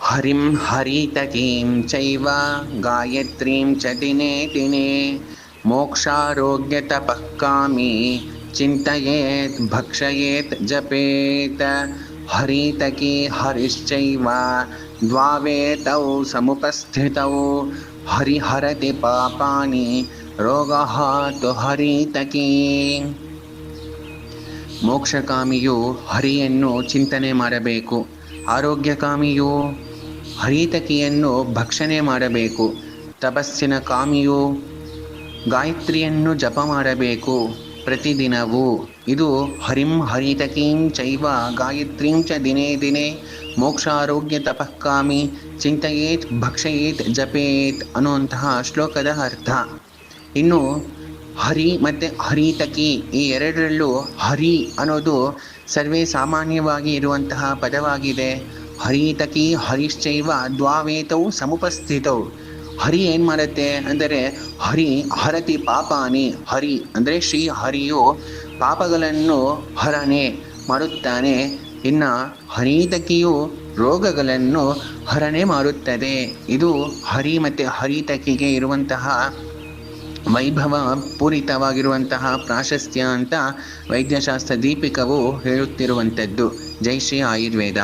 ಹರಿಂ ಹರಿತಕೀಂ ಚೈವ ಗಾಯತ್ರೀಂ ಚ ದಿನೇ ದಿನೇ ಮೋಕ್ಷಾರೋಗ್ಯತಪಃ ಕಾಮಿ ಚಿಂತಯೇತ್ ಭಕ್ಷಯೇತ್ ಜಪೇತ್. ಹರಿತಕಿ ಹರಿಶ್ಚೈವ ದ್ವಾವೇತೌ ಸಮುಪಸ್ಥಿತೌ ಹರಿಹರತಿ ಪಾಪಾನಿ ರೋಗಃ ತು ಹರಿತಕಿ. ಮೋಕ್ಷಕಾಮಿಯು ಹರಿಯನ್ನು ಚಿಂತನೆ ಮಾಡಬೇಕು. ಆರೋಗ್ಯಕಾಮಿಯು ಹರಿತಕಿಯನ್ನು ಭಕ್ಷಣೆ ಮಾಡಬೇಕು. ತಪಸ್ಸಿನ ಕಾಮಿಯು ಗಾಯತ್ರಿಯನ್ನು ಜಪ ಮಾಡಬೇಕು ಪ್ರತಿದಿನವೂ. ಇದು ಹರಿಂ ಹರಿತಕೀಂ ಚೈವ ಗಾಯತ್ರೀಂ ಚ ದಿನೇ ದಿನೇ ಮೋಕ್ಷಾರೋಗ್ಯ ತಪಃಕಾಮಿ ಚಿಂತಯೇತ್ ಭಕ್ಷಯೇತ್ ಜಪೇತ್ ಅನ್ನುವಂತಹ ಶ್ಲೋಕದ ಅರ್ಥ. ಇನ್ನು ಹರಿ ಮತ್ತು ಹರಿತಕಿ ಈ ಎರಡರಲ್ಲೂ ಹರಿ ಅನ್ನೋದು ಸರ್ವೇ ಸಾಮಾನ್ಯವಾಗಿ ಇರುವಂತಹ ಪದವಾಗಿದೆ. ಹರಿತಕಿ ಹರಿಶ್ಚೈವ ದ್ವಾವೇತೌ ಸಮುಪಸ್ಥಿತೌ. ಹರಿ ಏನು ಮಾಡುತ್ತೆ ಅಂದರೆ ಹರಿ ಹರತಿ ಪಾಪಾನಿ. ಹರಿ ಅಂದರೆ ಶ್ರೀ ಹರಿಯು ಪಾಪಗಳನ್ನು ಹರಣೆ ಮಾಡುತ್ತಾನೆ. ಇನ್ನು ಹರಿತಕಿಯು ರೋಗಗಳನ್ನು ಹರಣೆ ಮಾಡುತ್ತದೆ. ಇದು ಹರಿ ಮತ್ತು ಹರಿತಕಿಗೆ ಇರುವಂತಹ ವೈಭವ ಪೂರಿತವಾಗಿರುವಂತಹ ಪ್ರಾಶಸ್ತ್ಯ ಅಂತ ವೈದ್ಯಶಾಸ್ತ್ರ ದೀಪಿಕವು ಹೇಳುತ್ತಿರುವಂಥದ್ದು. ಜೈ ಶ್ರೀ ಆಯುರ್ವೇದ.